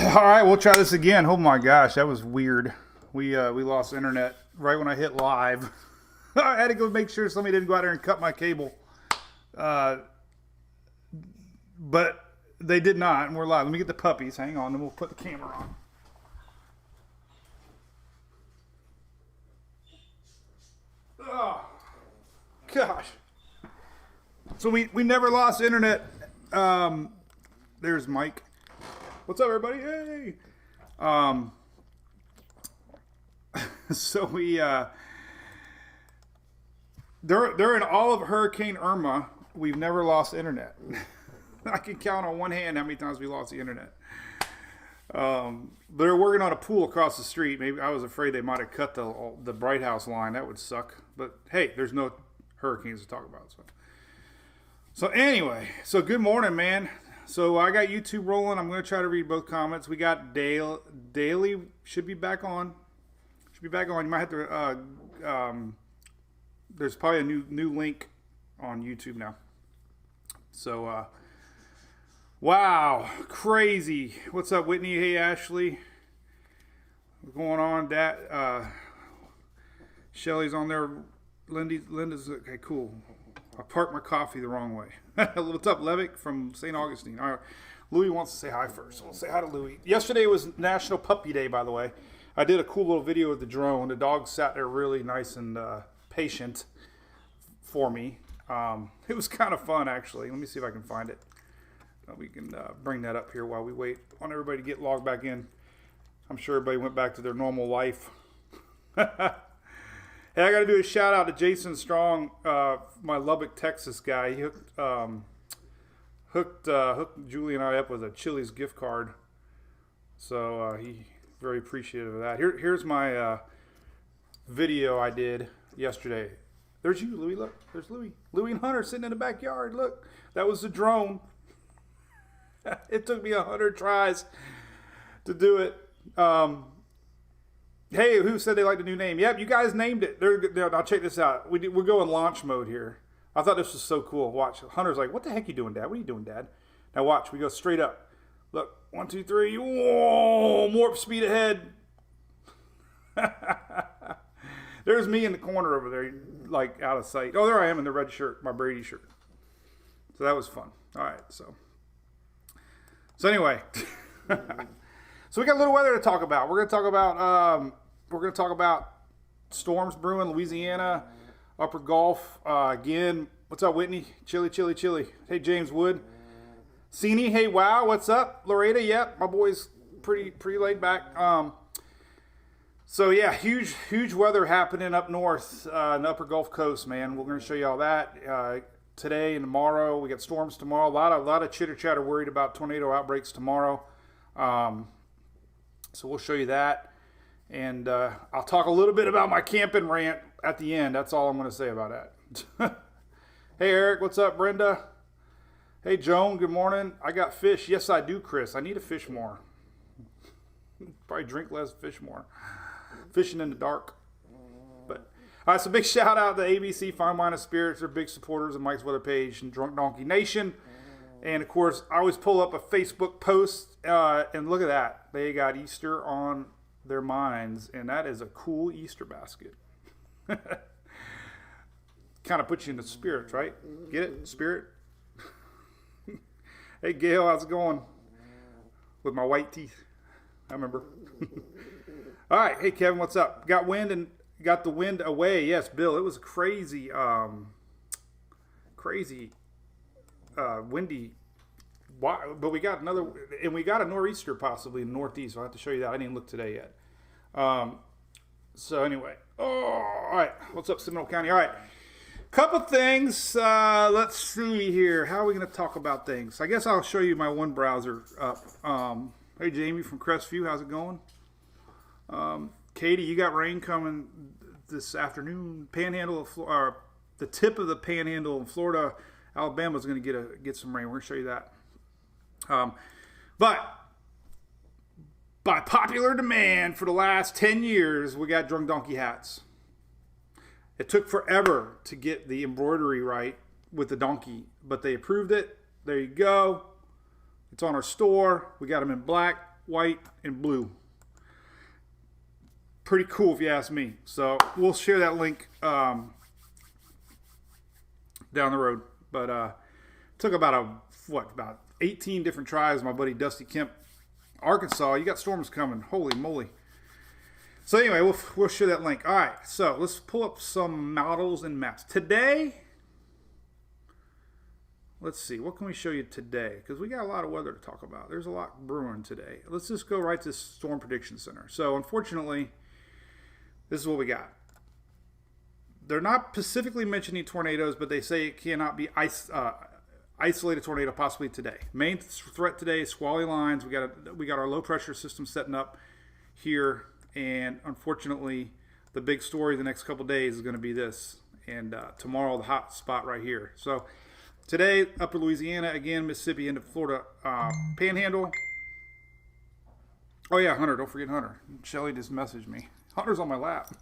All right, we'll try this again. Oh my gosh, that was weird. We lost internet right when I hit live. I had to go make sure somebody didn't go out there and cut my cable. But they did not, and we're live. Let me get the puppies. Hang on, then we'll put the camera on. Oh, gosh. So we never lost internet. There's Mike. What's up, everybody? Hey. So we during all of Hurricane Irma, we've never lost internet. I can count on one hand how many times we lost the internet. They're working on a pool across the street. Maybe I was afraid they might have cut the Bright House line. That would suck. But hey, there's no hurricanes to talk about. So anyway, so good morning, man. So I got YouTube rolling. I'm going to try to read both comments. We got Daily should be back on. You might have to. There's probably a new link on YouTube now. So wow, crazy. What's up, Whitney? Hey, Ashley. What's going on? Shelly's on there. Linda's okay. Cool. I parked my coffee the wrong way. What's up, Levick from St. Augustine? All right. Louis wants to say hi first. We'll say hi to Louis. Yesterday was National Puppy Day, by the way. I did a cool little video with the drone. The dog sat there really nice and patient for me. It was kind of fun, actually. Let me see if I can find it. We can bring that up here while we wait on everybody to get logged back in. I'm sure everybody went back to their normal life. Hey, I got to do a shout out to Jason Strong, my Lubbock, Texas guy. He hooked Julie and I up with a Chili's gift card. So he very appreciative of that. Here's my video I did yesterday. There's you, Louie. Look, there's Louie. Louie and Hunter sitting in the backyard. Look, that was the drone. It took me 100 tries to do it. Hey, who said they liked the new name? Yep, you guys named it. Now check this out. We're going launch mode here. I thought this was so cool. Watch. Hunter's like, what the heck are you doing, Dad? What are you doing, Dad? Now watch. We go straight up. Look. 1, 2, 3. Whoa! Warp speed ahead. There's me in the corner over there, like out of sight. Oh, there I am in the red shirt, my Brady shirt. So that was fun. All right. So anyway. So we got a little weather to talk about. We're going to talk about storms brewing Louisiana, Upper Gulf. Again, what's up, Whitney? Chilly. Hey, James Wood. Cini, hey, wow, what's up? Loretta, yep, my boy's pretty laid back. So yeah, huge weather happening up north in the Upper Gulf Coast, man. We're going to show you all that today and tomorrow. We got storms tomorrow. A lot of chitter chatter worried about tornado outbreaks tomorrow. So we'll show you that. And I'll talk a little bit about my camping rant at the end. That's all I'm going to say about that. Hey, Eric. What's up, Brenda? Hey, Joan. Good morning. I got fish. Yes, I do, Chris. I need to fish more. Probably drink less, fish more. Fishing in the dark. But all right, so big shout out to ABC Fine Wine and Spirits. They're big supporters of Mike's Weather Page and Drunk Donkey Nation. And, of course, I always pull up a Facebook post, and look at that. They got Easter on their minds, and that is a cool Easter basket. Kind of puts you in the spirit, right? Get it? Spirit? Hey, Gail, how's it going? With my white teeth. I remember. All right. Hey, Kevin, what's up? Got the wind away. Yes, Bill, it was crazy, windy, but we got we got a nor'easter possibly in the northeast. I'll have to show you that. I didn't look today yet. So anyway, all right. What's up, Seminole County? All right, couple things. Let's see here. How are we going to talk about things? I guess I'll show you my one browser up. Hey, Jamie from Crestview, how's it going? Katie, you got rain coming this afternoon. Panhandle of Florida, the tip of the Panhandle in Florida. Alabama's going to get some rain. We're going to show you that. But by popular demand for the last 10 years, we got Drunk Donkey hats. It took forever to get the embroidery right with the donkey, but they approved it. There you go. It's on our store. We got them in black, white, and blue. Pretty cool if you ask me. So we'll share that link down the road. But took about 18 different tries. My buddy Dusty Kemp, Arkansas. You got storms coming. Holy moly. So anyway, we'll share that link. All right, so let's pull up some models and maps. Today, let's see. What can we show you today? Because we got a lot of weather to talk about. There's a lot brewing today. Let's just go right to Storm Prediction Center. So unfortunately, this is what we got. They're not specifically mentioning tornadoes, but they say it cannot be isolated tornado possibly today. Main threat today is squally lines. We got our low pressure system setting up here, and unfortunately, the big story the next couple days is going to be this, and tomorrow the hot spot right here. So today, upper Louisiana again, Mississippi into Florida, Panhandle. Oh yeah, Hunter, don't forget Hunter. Shelly just messaged me. Hunter's on my lap.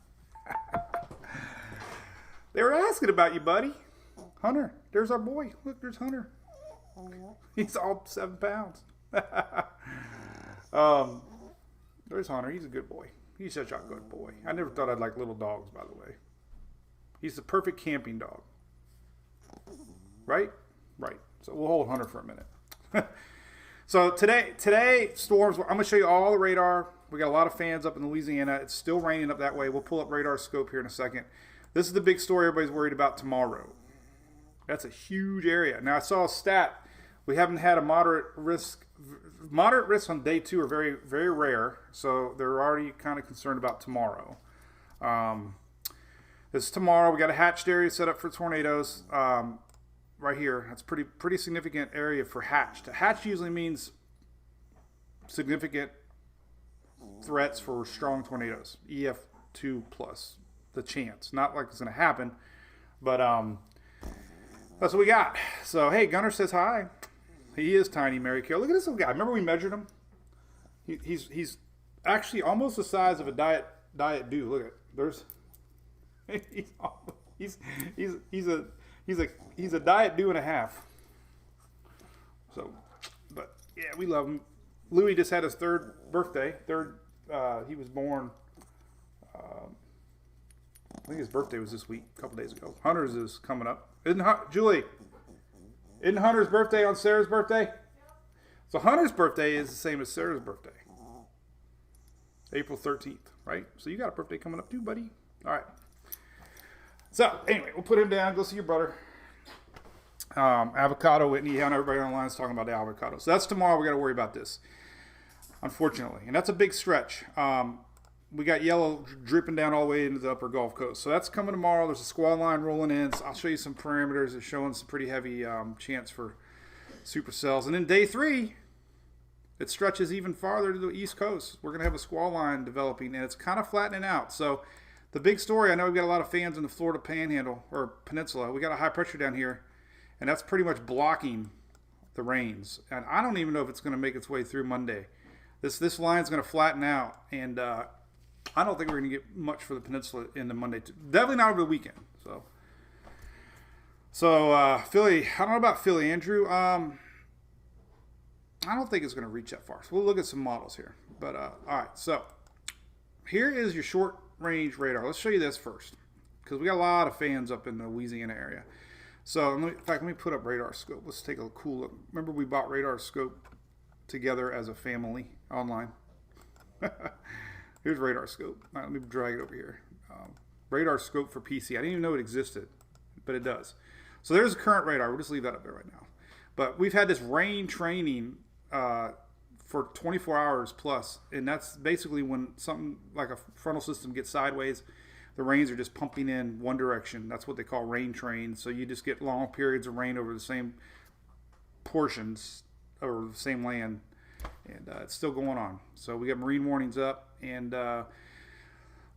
They were asking about you, buddy. Hunter, there's our boy. Look, there's Hunter. He's all 7 pounds. There's Hunter. He's a good boy. He's such a good boy. I never thought I'd like little dogs, by the way. He's the perfect camping dog. Right? Right. So we'll hold Hunter for a minute. So today, storms, I'm going to show you all the radar. We got a lot of fans up in Louisiana. It's still raining up that way. We'll pull up radar scope here in a second. This is the big story everybody's worried about tomorrow. That's a huge area. Now, I saw a stat. We haven't had a moderate risk. Moderate risks on day 2 are very, very rare. So they're already kind of concerned about tomorrow. This is tomorrow. We got a hatched area set up for tornadoes. Right here. That's pretty significant area for hatched. Hatched usually means significant threats for strong tornadoes. EF2 plus the chance. Not like it's going to happen, but that's what we got. So hey, Gunner says hi. He is tiny, Mary Kay. Look at this little guy. Remember we measured him? He's actually almost the size of a diet dew. Look at he's a diet dew and a half. So, but yeah, we love him. Louis just had his 3rd birthday. He was born. I think his birthday was this week, a couple days ago. Hunter's is coming up. Julie, isn't Hunter's birthday on Sarah's birthday? So Hunter's birthday is the same as Sarah's birthday. April 13th, right? So you got a birthday coming up too, buddy. All right. So anyway, we'll put him down. Go see your brother. Avocado, Whitney, and everybody online is talking about the avocado. So that's tomorrow. We got to worry about this, unfortunately. And that's a big stretch. We got yellow dripping down all the way into the upper Gulf Coast. So that's coming tomorrow. There's a squall line rolling in. So I'll show you some parameters that's showing some pretty heavy chance for supercells. And then day 3, it stretches even farther to the East Coast. We're going to have a squall line developing, and it's kind of flattening out. So the big story, I know we've got a lot of fans in the Florida Panhandle or Peninsula. We got a high pressure down here, and that's pretty much blocking the rains. And I don't even know if it's going to make its way through Monday. This line's going to flatten out, and I don't think we're going to get much for the peninsula in the Monday. Definitely not over the weekend. So Philly, I don't know about Philly, Andrew. I don't think it's going to reach that far. So we'll look at some models here. But all right, so here is your short range radar. Let's show you this first, because we got a lot of fans up in the Louisiana area. So in fact, let me put up radar scope. Let's take a cool look. Remember we bought radar scope together as a family online. Here's radar scope. All right, let me drag it over here. Radar scope for PC. I didn't even know it existed, but it does. So there's a current radar. We'll just leave that up there right now. But we've had this rain training for 24 hours plus, and that's basically when something like a frontal system gets sideways, the rains are just pumping in one direction. That's what they call rain trains. So you just get long periods of rain over the same portions over the same land, and it's still going on. So we got marine warnings up, and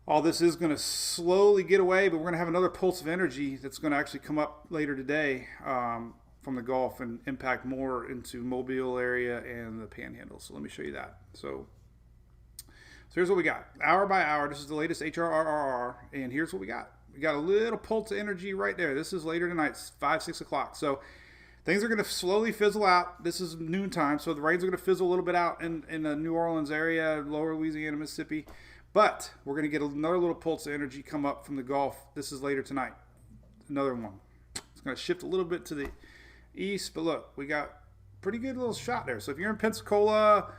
all this is going to slowly get away, but we're going to have another pulse of energy that's going to actually come up later today from the Gulf and impact more into Mobile area and the Panhandle. So let me show you that. So here's what we got. Hour by hour, this is the latest HRRR, and here's what we got. We got a little pulse of energy right there. This is later tonight, 5, 6 o'clock. So things are going to slowly fizzle out. This is noontime, so the rain's are going to fizzle a little bit out in the New Orleans area, lower Louisiana, Mississippi. But we're going to get another little pulse of energy come up from the Gulf. This is later tonight. Another one. It's going to shift a little bit to the east, but look, we got pretty good little shot there. So if you're in Pensacola,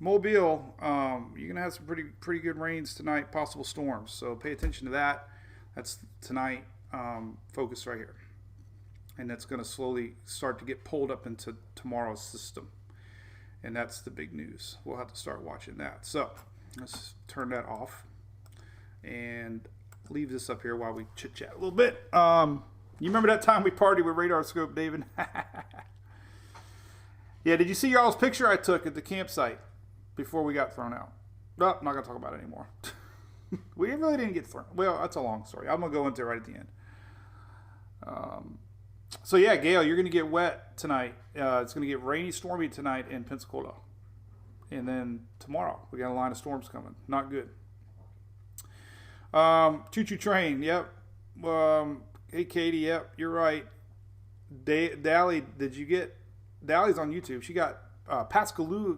Mobile, you're going to have some pretty good rains tonight, possible storms. So pay attention to that. That's tonight focus right here. And that's going to slowly start to get pulled up into tomorrow's system. And that's the big news. We'll have to start watching that. So let's turn that off and leave this up here while we chit-chat a little bit. You remember that time we partied with Radar Scope, David? Yeah, did you see y'all's picture I took at the campsite before we got thrown out? No, I'm not going to talk about it anymore. We really didn't get thrown. Well, that's a long story. I'm going to go into it right at the end. So yeah, Gail, you're going to get wet tonight. It's going to get rainy, stormy tonight in Pensacola. And then tomorrow, we got a line of storms coming. Not good. Choo-choo train, yep. Hey, Katie, yep, you're right. Dally, did you get... Dally's on YouTube. She got Pascagoula.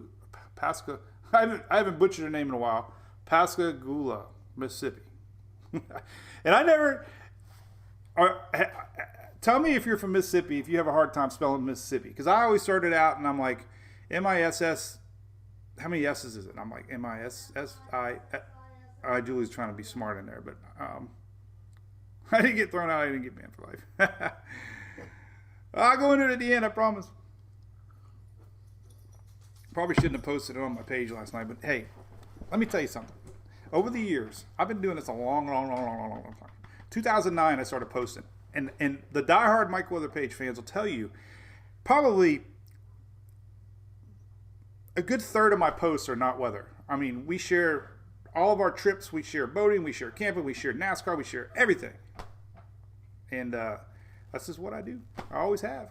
I haven't butchered her name in a while. Pascagoula, Mississippi. And I never... Tell me if you're from Mississippi, if you have a hard time spelling Mississippi. Because I always started out and I'm like, M-I-S-S... How many S's is it? I'm like, M-I-S-S-I... Julie's trying to be smart in there, but I didn't get thrown out. I didn't get banned for life. I'll go into it at the end, I promise. Probably shouldn't have posted it on my page last night, but hey, let me tell you something. Over the years, I've been doing this a long time. 2009, I started posting. And the diehard Mike Weather page fans will tell you, probably a good third of my posts are not weather. I mean, we share all of our trips. We share boating, we share camping, we share NASCAR, we share everything. And that's just what I do. I always have.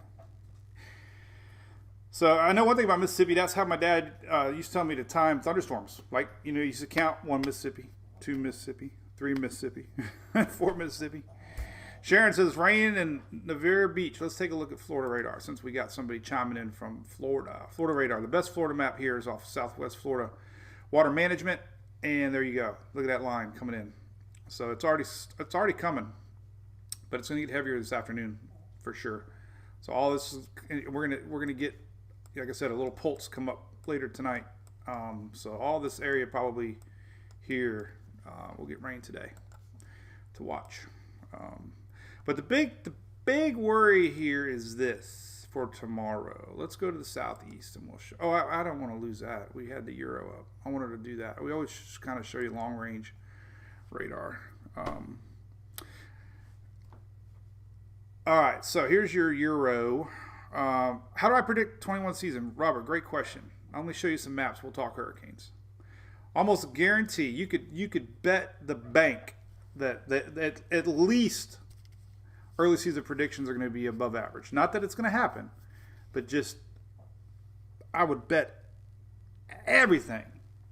So I know one thing about Mississippi. That's how my dad used to tell me to time thunderstorms. Like, you know, he used to count 1 Mississippi, 2 Mississippi, 3 Mississippi, 4 Mississippi. Sharon says, rain in Navarre Beach. Let's take a look at Florida radar since we got somebody chiming in from Florida. Florida radar. The best Florida map here is off Southwest Florida Water Management. And there you go. Look at that line coming in. So it's already coming. But it's going to get heavier this afternoon for sure. So all this is, we're gonna get, like I said, a little pulse come up later tonight. So all this area probably here will get rain today to watch. But the big worry here is this for tomorrow. Let's go to the southeast and we'll show. Oh, I don't want to lose that. We had the Euro up. I wanted to do that. We always just kind of show you long range radar. All right, so here's your Euro. How do I predict 21 season? Robert, great question. I'll only show you some maps. We'll talk hurricanes. Almost guarantee you could bet the bank that at least early season predictions are going to be above average. Not that it's going to happen, but just I would bet everything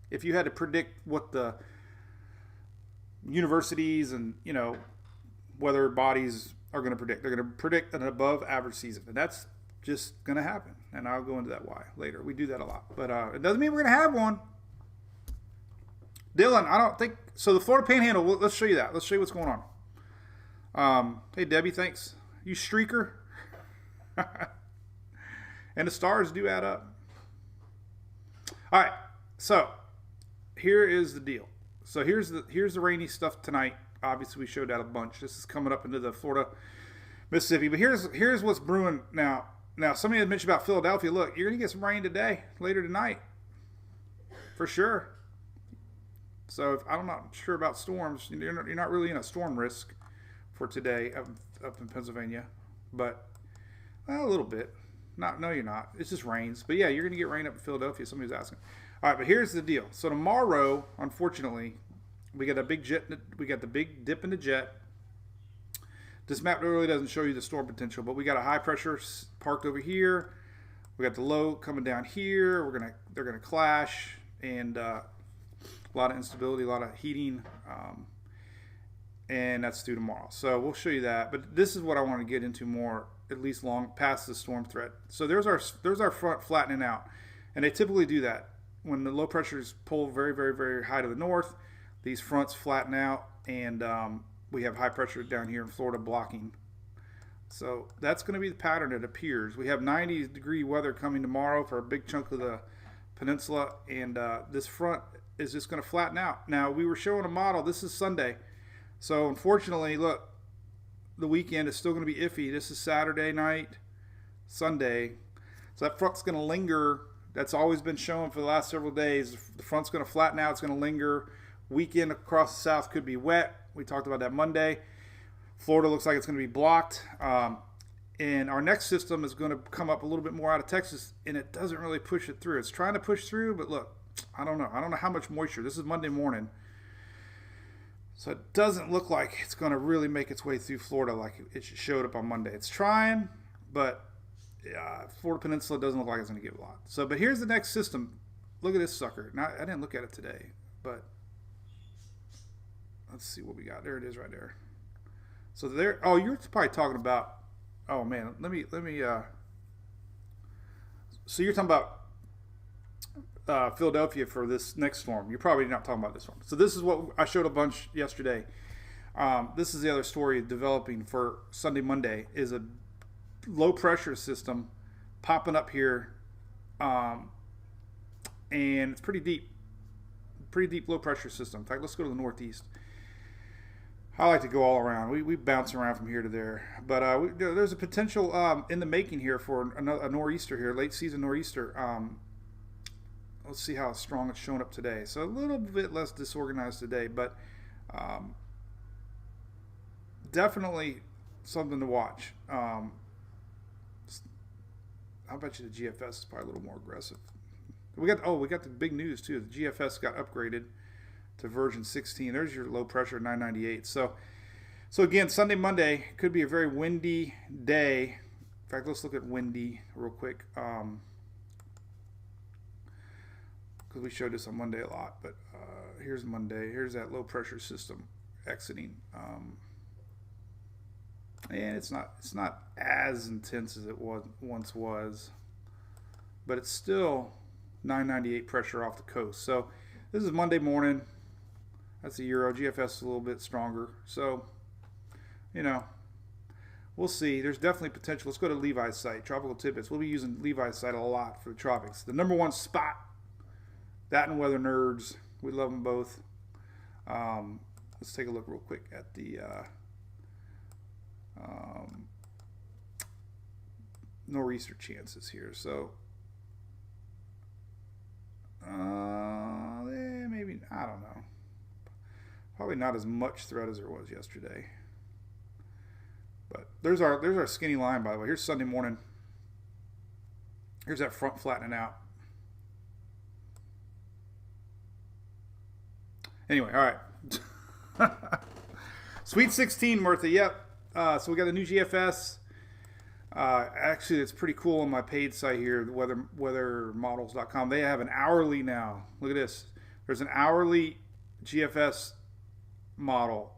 if you had to predict what the universities and weather bodies are going to predict. They're going to predict an above average season, and that's just going to happen. And I'll go into that why later. We do that a lot, but it doesn't mean we're going to have one. Dylan, I don't think so. The Florida Panhandle. Let's show you that. Let's show you what's going on. Hey Debbie, thanks. You streaker. And the stars do add up. All right, so here is the deal. So here's the rainy stuff tonight. Obviously, we showed that a bunch. This is coming up into the Florida, Mississippi. But here's what's brewing now. Now, somebody had mentioned about Philadelphia. Look, you're going to get some rain today, later tonight, for sure. So I'm not sure about storms. You're not really in a storm risk for today up in Pennsylvania, but a little bit. No, you're not. It just rains. But yeah, you're going to get rain up in Philadelphia. Somebody's asking. All right, but here's the deal. So tomorrow, unfortunately, we got a big jet. We got the big dip in the jet. This map really doesn't show you the storm potential, but we got a high pressure parked over here. We got the low coming down here. They're gonna clash, and a lot of instability, a lot of heating, and that's due tomorrow. So we'll show you that. But this is what I want to get into more at least long past the storm threat. So there's our front flattening out, and they typically do that when the low pressures pull very, very, very high to the north. These fronts flatten out, and we have high pressure down here in Florida blocking. So that's going to be the pattern, it appears. We have 90-degree weather coming tomorrow for a big chunk of the peninsula, and this front is just going to flatten out. Now, we were showing a model. This is Sunday. So, unfortunately, look, the weekend is still going to be iffy. This is Saturday night, Sunday. So that front's going to linger. That's always been shown for the last several days. The front's going to flatten out. It's going to linger. Weekend across the south could be wet. We talked about that Monday. Florida looks like it's going to be blocked. And our next system is going to come up a little bit more out of Texas, and it doesn't really push it through. It's trying to push through, but look, I don't know. I don't know how much moisture. This is Monday morning. So it doesn't look like it's going to really make its way through Florida like it showed up on Monday. It's trying, but Florida Peninsula doesn't look like it's going to give a lot. So, but here's the next system. Look at this sucker. Now, I didn't look at it today, but let's see what we got. There it is right there. So there, oh, you're probably talking about, oh man, let me, so you're talking about Philadelphia for this next storm. You're probably not talking about this one. So this is what I showed a bunch yesterday. This is the other story developing for Sunday, Monday, is a low pressure system popping up here. And it's pretty deep low pressure system. In fact, let's go to the northeast. I like to go all around. We bounce around from here to there. But there's a potential in the making here for a nor'easter here, late season nor'easter. Let's see how strong it's showing up today. So a little bit less disorganized today, but definitely something to watch. I bet you the GFS is probably a little more aggressive. We got the big news too. The GFS got upgraded to version 16. There's your low pressure 998. So again, Sunday, Monday could be a very windy day. In fact, let's look at windy real quick. Because we showed this on Monday a lot, but here's Monday. Here's that low pressure system exiting, and it's not as intense as it once was, but it's still 998 pressure off the coast. So this is Monday morning. That's the Euro. GFS is a little bit stronger. So, we'll see. There's definitely potential. Let's go to Levi's site, Tropical Tidbits. We'll be using Levi's site a lot for the tropics. The #1 spot. That and Weather Nerds. We love them both. Let's take a look real quick at the nor'easter chances here. So, maybe, I don't know. Probably not as much threat as there was yesterday. But there's our skinny line, by the way. Here's Sunday morning. Here's that front flattening out. Anyway, all right. Sweet 16, Martha. Yep. So we got the new GFS. Actually, it's pretty cool on my paid site here, weathermodels.com. They have an hourly now. Look at this. There's an hourly GFS model,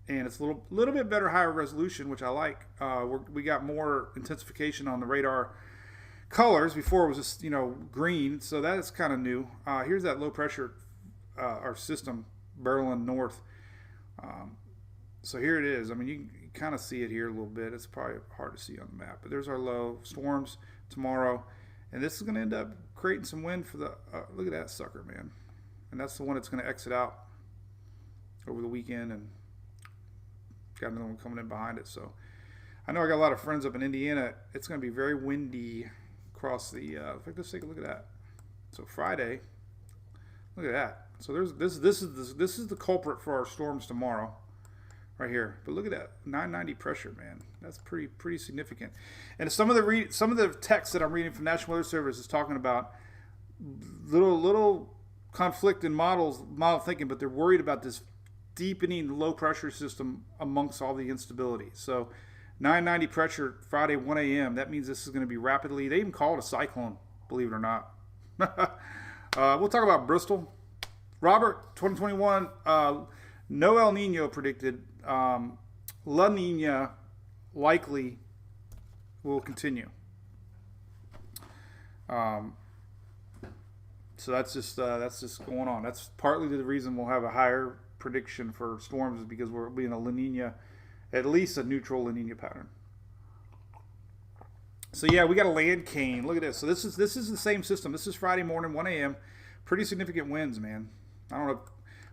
and it's a little bit better, higher resolution, which I like. We got more intensification on the radar colors. Before it was just green, so that is kind of new. Here's that low pressure. Our system barreling north. So here it is. I mean, you can kind of see it here a little bit. It's probably hard to see on the map, but there's our low. Storms tomorrow, and this is going to end up creating some wind for the look at that sucker, man. And that's the one that's going to exit out over the weekend, and got another one coming in behind it. So I know I got a lot of friends up in Indiana. It's going to be very windy across the in fact, let's take a look at that. So Friday, look at that. So this is the culprit for our storms tomorrow, right here. But look at that 990 pressure, man. That's pretty significant. And some of the text that I'm reading from National Weather Service is talking about little conflict in model thinking, but they're worried about this deepening low pressure system amongst all the instability. So 990 pressure Friday 1 a.m. That means this is going to be rapidly. They even call it a cyclone, believe it or not. We'll talk about Bristol. Robert, 2021, no El Nino predicted. La Nina likely will continue. So that's just going on. That's partly the reason we'll have a higher prediction for storms, is because we're being a La Nina, at least a neutral La Nina pattern. So yeah, we got a land cane. Look at this. So this is the same system. This is Friday morning, 1 a.m. Pretty significant winds, man. I don't know if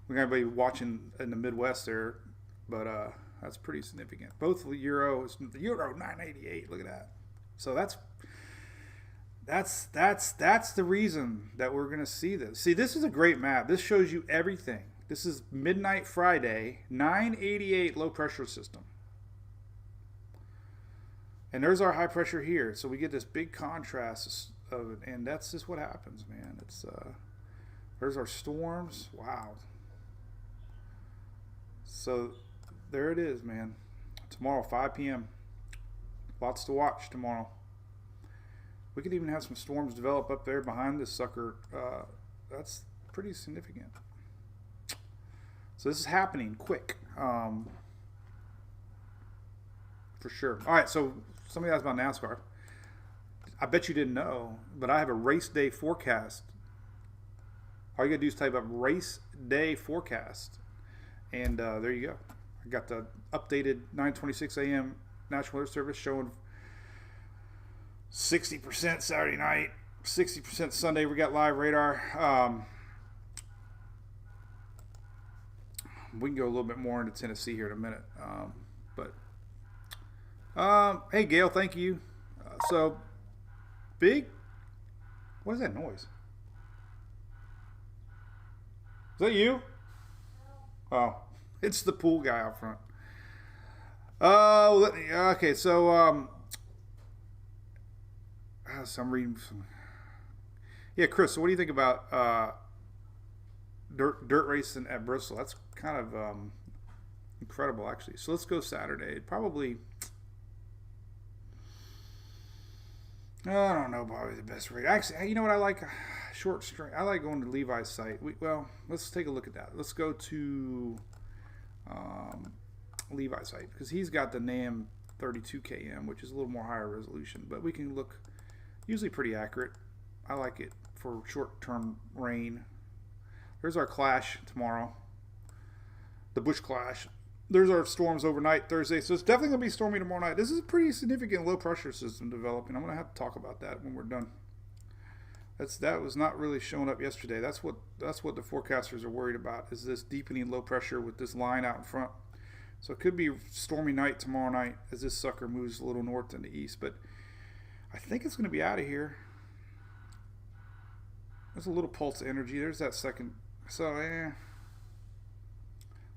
we're gonna be watching in the Midwest there, but that's pretty significant. Both the Euro 988. Look at that. So that's the reason that we're gonna see this. See, this is a great map. This shows you everything. This is midnight Friday, 988 low pressure system. And there's our high pressure here. So we get this big contrast of it, and that's just what happens, man. It's there's our storms. Wow. So there it is, man. Tomorrow, 5 p.m. Lots to watch tomorrow. We could even have some storms develop up there behind this sucker. That's pretty significant. So this is happening quick, for sure. All right, so somebody asked about NASCAR. I bet you didn't know, but I have a race day forecast. All you gotta do is type up race day forecast, and there you go. I got the updated 9:26 a.m. National Weather Service showing 60% Saturday night, 60% Sunday. We got live radar. We can go a little bit more into Tennessee here in a minute. Hey, Gail, thank you. So, big. What is that noise? Is that you? Oh, it's the pool guy out front. Okay, so, so I'm reading some. Yeah, Chris, so what do you think about dirt racing at Bristol? That's kind of incredible, actually. So let's go Saturday. Probably, I don't know, probably the best race. Actually, you know what I like? Short string. I like going to Levi's site. Well, let's take a look at that. Let's go to Levi's site, because he's got the NAM 32KM, which is a little more higher resolution, but we can look usually pretty accurate. I like it for short-term rain. There's our clash tomorrow, the Bush clash. There's our storms overnight Thursday, so it's definitely going to be stormy tomorrow night. This is a pretty significant low-pressure system developing. I'm going to have to talk about that when we're done. That was not really showing up yesterday. That's what the forecasters are worried about, is this deepening low pressure with this line out in front. So it could be stormy night tomorrow night as this sucker moves a little north and east, but I think it's going to be out of here. There's a little pulse of energy. There's that second. So,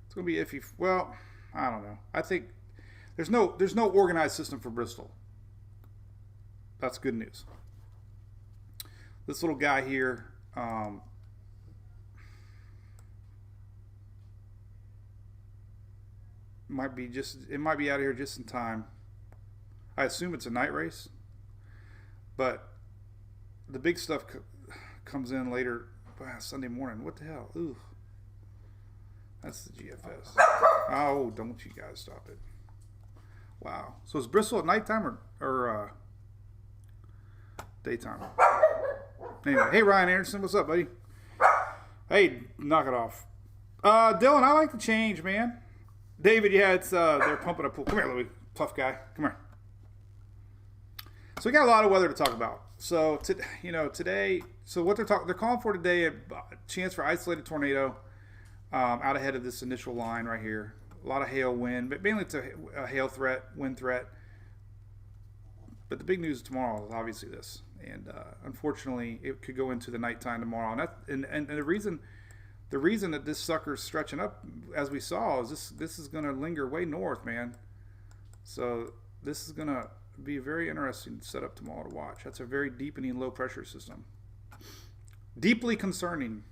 it's going to be iffy. Well, I don't know. I think there's no organized system for Bristol. That's good news. This little guy here, might be out of here just in time. I assume it's a night race, but the big stuff comes in later. Sunday morning. What the hell? Ooh, that's the GFS. Oh, don't you guys stop it! Wow. So is Bristol at nighttime or daytime? Anyway, hey Ryan Anderson, what's up, buddy? Hey, knock it off. Dylan, I like the change, man. David, yeah, it's they're pumping a pool. Come here, Louis, tough guy. Come here. So we got a lot of weather to talk about. So today, so what they're calling for today, a chance for isolated tornado out ahead of this initial line right here. A lot of hail, wind, but mainly it's a hail threat, wind threat. But the big news tomorrow is obviously this, and unfortunately, it could go into the nighttime tomorrow. And the reason that this sucker's stretching up, as we saw, is this is going to linger way north, man. So this is going to be a very interesting setup tomorrow to watch. That's a very deepening low pressure system. Deeply concerning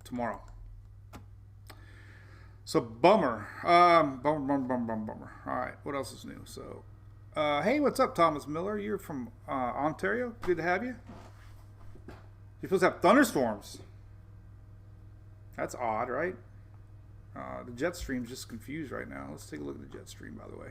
tomorrow. So bummer. Bummer. All right, what else is new? So, hey, what's up, Thomas Miller? You're from Ontario. Good to have you. You're supposed to have thunderstorms. That's odd, right? The jet stream's just confused right now. Let's take a look at the jet stream, by the way.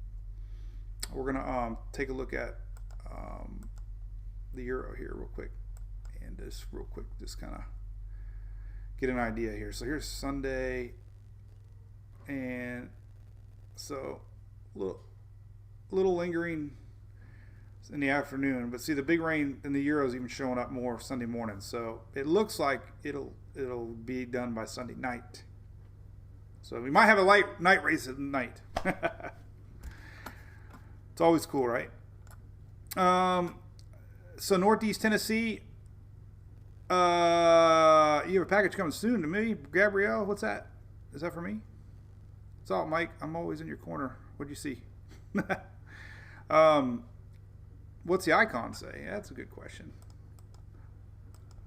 we're gonna take a look at the euro here real quick, and just kind of get an idea here. So here's Sunday, and so little lingering in the afternoon, but see the big rain in the euro is even showing up more Sunday morning. So it looks like it'll be done by Sunday night. So we might have a light night race at night. It's always cool, right? So Northeast Tennessee, you have a package coming soon to me, Gabrielle. What's that? Is that for me? It's all, Mike. I'm always in your corner. What'd you see? What's the icon say? Yeah, that's a good question.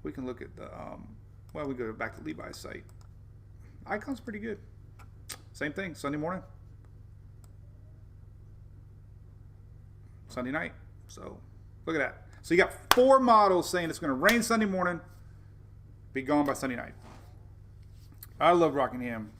We can look at the, well, we go back to Levi's site. Icon's pretty good. Same thing, Sunday morning. Sunday night. So, look at that. So you got 4 models saying it's going to rain Sunday morning, be gone by Sunday night. I love Rockingham.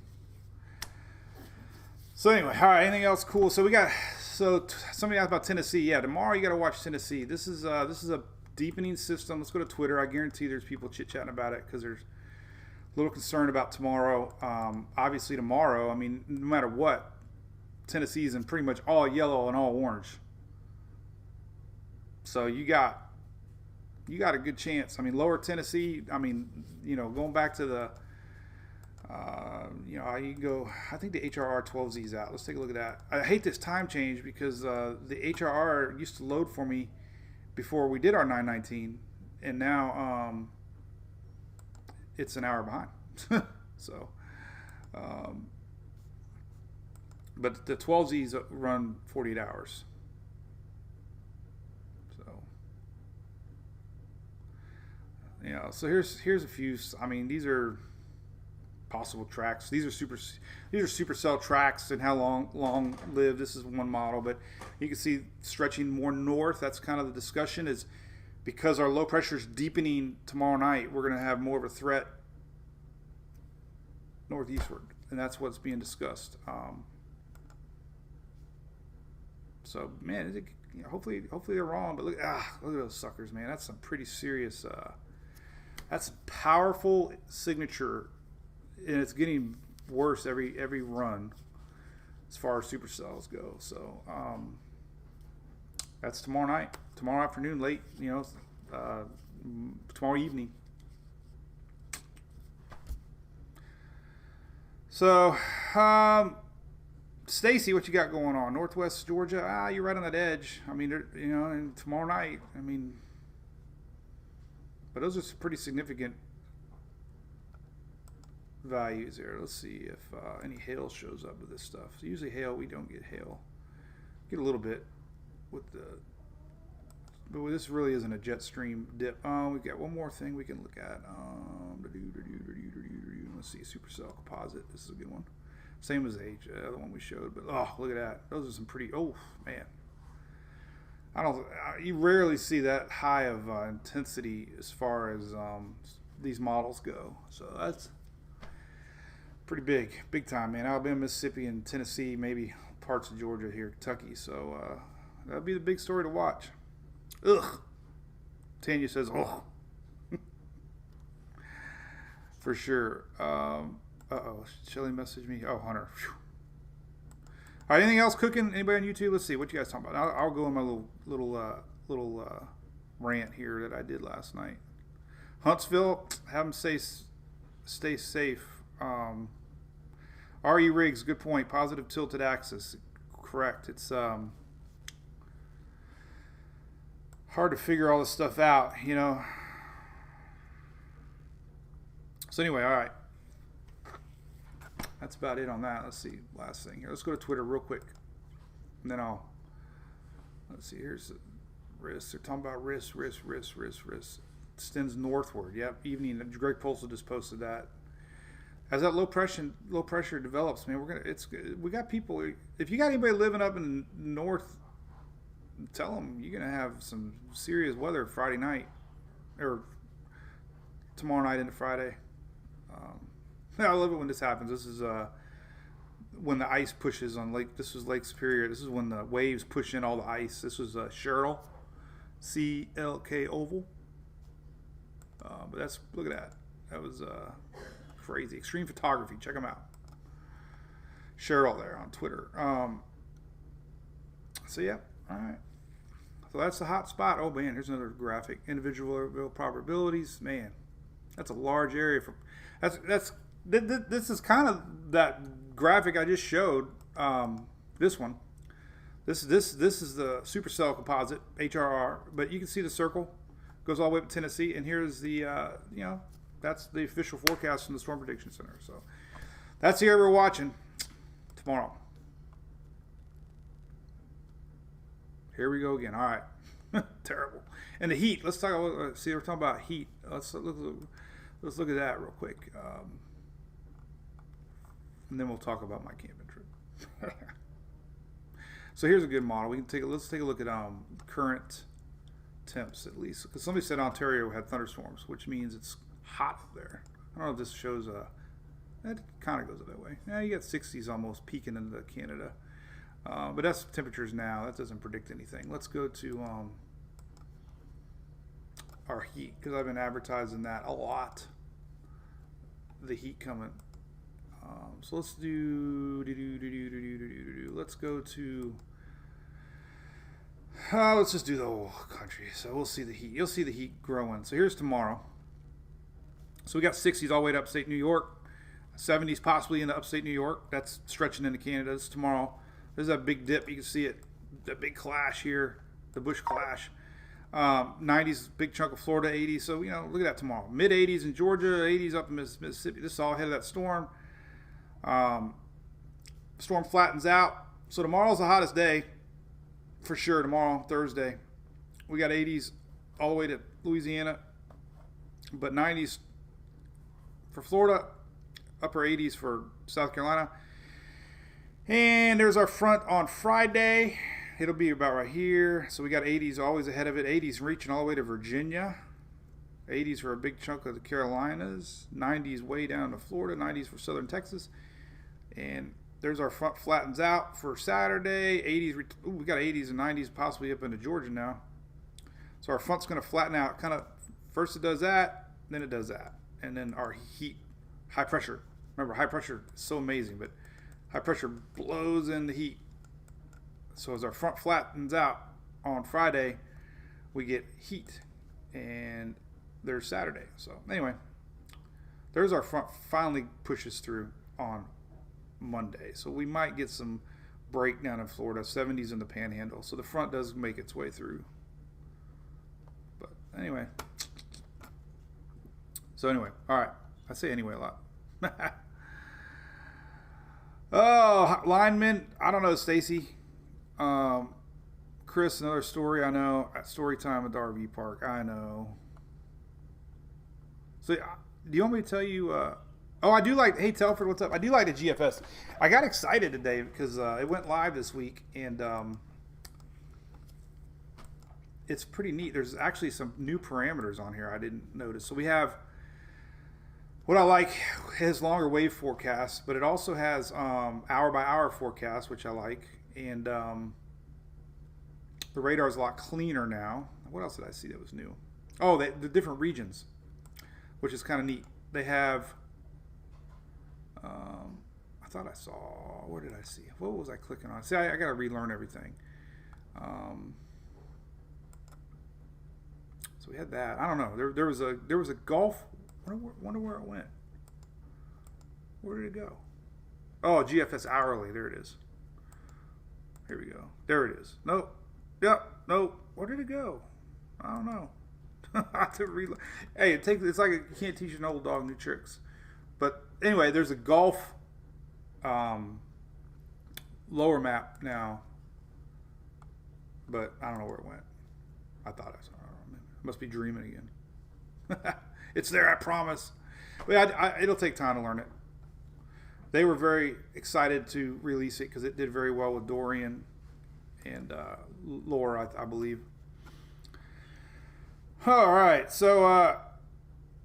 So anyway, all right, anything else cool? So we got, somebody asked about Tennessee. Yeah, tomorrow you got to watch Tennessee. This is a deepening system. Let's go to Twitter. I guarantee there's people chit-chatting about it because there's a little concern about tomorrow. Obviously tomorrow, I mean, no matter what, Tennessee's in pretty much all yellow and all orange. So you got a good chance. I mean, lower Tennessee, I mean, going back to the, you can go, I think the HRR 12Z's out. Let's take a look at that. I hate this time change because the HRR used to load for me before we did our 919, and now it's an hour behind. So, but the 12Z's run 48 hours. So here's a few. I mean, these are possible tracks. These are supercell tracks and how long lived. This is one model, but you can see stretching more north. That's kind of the discussion, is because our low pressure is deepening tomorrow night. We're going to have more of a threat northeastward, and that's what's being discussed. So man, hopefully they're wrong. But look at those suckers, man. That's some pretty serious. That's powerful signature, and it's getting worse every run as far as supercells go. So that's tomorrow night, tomorrow afternoon, late, tomorrow evening. So Stacy, what you got going on? Northwest Georgia? You're right on that edge. I mean, and tomorrow night, I mean. But those are some pretty significant values there. Let's see if any hail shows up with this stuff. So usually hail, we don't get hail. Get a little bit with but this really isn't a jet stream dip. We've got one more thing we can look at. Let's see, supercell composite. This is a good one. Same as the other one we showed. But look at that. Those are some pretty. Oh man. You rarely see that high of intensity as far as these models go. So that's pretty big time, man. Alabama, Mississippi, and Tennessee, maybe parts of Georgia here, Kentucky. So that'll be the big story to watch. Ugh. Tanya says, oh. For sure. Shelly messaged me. Oh, Hunter. Whew. All right, anything else cooking? Anybody on YouTube? Let's see. What you guys talking about? I'll go in my little rant here that I did last night. Huntsville, have them stay safe. RE rigs, good point. Positive tilted axis, correct. It's hard to figure all this stuff out, So anyway, all right. That's about it on that. Let's see, last thing here. Let's go to Twitter real quick, and then let's see, here's the risk. They're talking about risk. Extends northward. Yep, evening. Greg Polsel just posted that. As that low pressure develops, man, we got people. If you got anybody living up in the north, tell them you're gonna have some serious weather Friday night, or tomorrow night into Friday. I love it when this happens. This when the ice pushes on Lake. This was Lake Superior. This is when the waves push in all the ice. This was Cheryl, CLK Oval. But that's, look at that. That was crazy. Extreme Photography. Check them out. Cheryl there on Twitter. So yeah, all right. So that's the hot spot. Oh man, here's another graphic. Individual probabilities. Man, that's a large area for. This is kind of that graphic I just showed. This one. This is the supercell composite HRR, but you can see the circle goes all the way up to Tennessee, and here's the that's the official forecast from the Storm Prediction Center. So that's the area we're watching tomorrow. Here we go again. All right. Terrible. And the heat. Let's talk about, see, we're talking about heat. Let's look at that real quick. And then we'll talk about my camping trip. So here's a good model. Let's take a look at current temps at least. Because somebody said Ontario had thunderstorms, which means it's hot up there. I don't know if this shows it kind of goes that way. Yeah, you got 60s almost peaking into Canada. But that's temperatures now. That doesn't predict anything. Let's go to our heat, because I've been advertising that a lot. The heat coming. So let's let's go to. Let's just do the whole country. So we'll see the heat. You'll see the heat growing. So here's tomorrow. So we got 60s all the way to upstate New York, 70s possibly into upstate New York. That's stretching into Canada. This tomorrow. There's that big dip. You can see it. That big clash here. The Bush clash. 90s, big chunk of Florida, 80s. So, look at that tomorrow. Mid 80s in Georgia, 80s up in Mississippi. This is all ahead of that storm. Storm flattens out. So tomorrow's the hottest day. For sure, tomorrow, Thursday. We got 80s all the way to Louisiana. But 90s for Florida. Upper 80s for South Carolina. And there's our front on Friday. It'll be about right here. So we got 80s always ahead of it. 80s reaching all the way to Virginia. 80s for a big chunk of the Carolinas. 90s way down to Florida. 90s for southern Texas. And there's our front flattens out for Saturday. 80s. We got 80s and 90s possibly up into Georgia now. So our front's going to flatten out. Kind of first it does that, then it does that. And then our heat, high pressure. Remember, high pressure is so amazing, but high pressure blows in the heat. So as our front flattens out on Friday, we get heat. And there's Saturday. So anyway, there's our front finally pushes through on Monday. So we might get some breakdown in Florida, 70s in the Panhandle. So the front does make its way through. But anyway. So anyway, all right. I say anyway a lot. Oh, linemen. I don't know, Stacy. Chris, another story I know. Story time at the RV park. I know. So, do you want me to tell you? I do like. Hey, Telford, what's up? I do like the GFS. I got excited today because it went live this week, and it's pretty neat. There's actually some new parameters on here I didn't notice. So we have. What I like is longer wave forecasts, but it also has hour by hour forecast, which I like, and the radar is a lot cleaner now. What else did I see that was new? Oh, the different regions, which is kind of neat. They have. I thought I saw. Where did I see? What was I clicking on? See, I got to relearn everything. So we had that. I don't know. There was a Gulf. Wonder where it went. Where did it go? Oh, GFS hourly. There it is. Here we go. There it is. Nope. Yep. Nope. Where did it go? I don't know. I have to reload. Hey, it's like you can't teach an old dog new tricks. But anyway, there's a Gulf lower map now. But I don't know where it went. I thought I saw it. I must be dreaming again. It's there, I promise. But it'll take time to learn it. They were very excited to release it because it did very well with Dorian and Laura, I believe. All right, so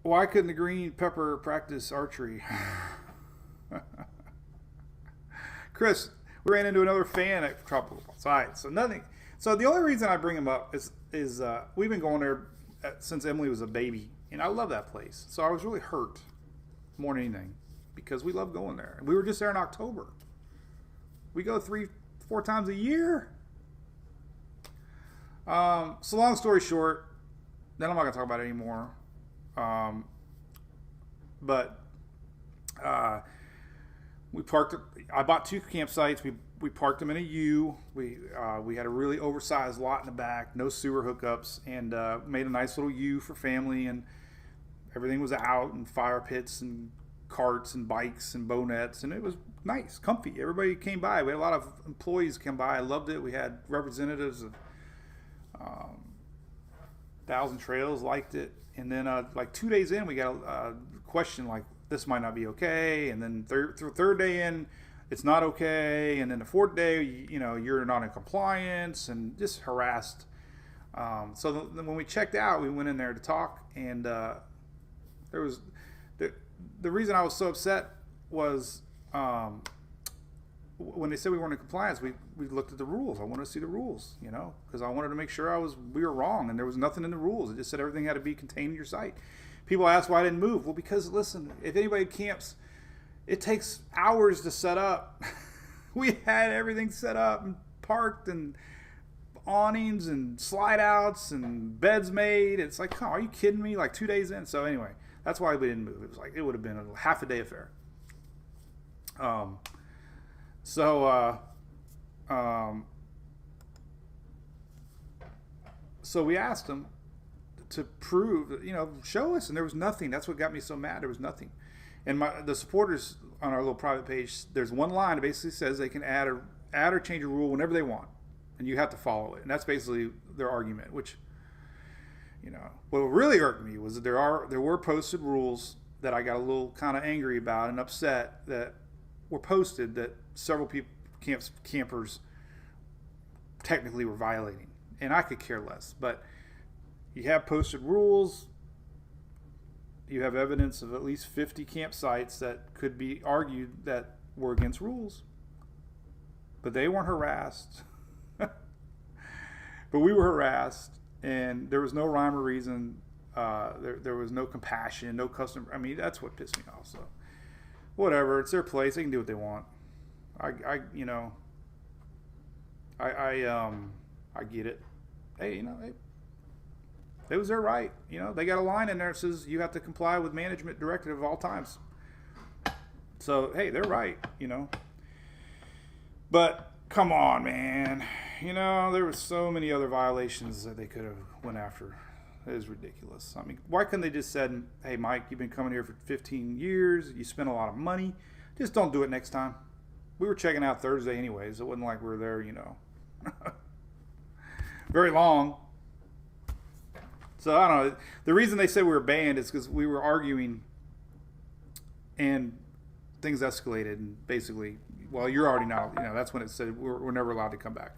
why couldn't the green pepper practice archery? Chris, we ran into another fan at Tropics. All right, so nothing. So the only reason I bring him up is we've been going there since Emily was a baby, and I love that place. So I was really hurt more than anything because we love going there. We were just there in October. We go 3-4 times a year. So long story short, then I'm not gonna talk about it anymore. We parked. I bought 2 campsites. We parked them in a U. We had a really oversized lot in the back, no sewer hookups, and made a nice little U for family. And everything was out, and fire pits, and carts, and bikes, and bow nets, and it was nice, comfy. Everybody came by. We had a lot of employees come by. I loved it. We had representatives of 1,000 Trails liked it, and then like 2 days in, we got a question like, this might not be okay, and then third day in, it's not okay, and then the 4th day, you're not in compliance, and just harassed. So when we checked out, we went in there to talk, and there was the reason I was so upset was when they said we weren't in compliance, we looked at the rules. I wanted to see the rules, because I wanted to make sure we were wrong, and there was nothing in the rules. It just said everything had to be contained in your site. People ask why I didn't move. Well, because listen, if anybody camps, it takes hours to set up. We had everything set up and parked, and awnings and slide outs and beds made. It's like, are you kidding me? Like 2 days in. So anyway, that's why we didn't move. It was like, it would have been a half a day affair. So we asked them to prove, show us, and there was nothing. That's what got me so mad. There was nothing. And the supporters on our little private page, there's one line that basically says they can add or change a rule whenever they want, and you have to follow it. And that's basically their argument. Which, what really hurt me was that there were posted rules that I got a little kind of angry about and upset that were posted that several campers technically were violating, and I could care less. But you have posted rules. You have evidence of at least 50 campsites that could be argued that were against rules. But they weren't harassed. But we were harassed, and there was no rhyme or reason. There was no compassion, no customer. I mean, that's what pissed me off. So, whatever. It's their place. They can do what they want. I get it. Hey, it was their right. They got a line in there that says you have to comply with management directive at all times. So, hey, they're right, But come on, man. There were so many other violations that they could have went after. It is ridiculous. I mean, why couldn't they just said, hey, Mike, you've been coming here for 15 years. You spent a lot of money. Just don't do it next time. We were checking out Thursday anyways. It wasn't like we were there, very long. So, I don't know. The reason they said we were banned is because we were arguing and things escalated. And basically, well, you're already now, that's when it said we're never allowed to come back.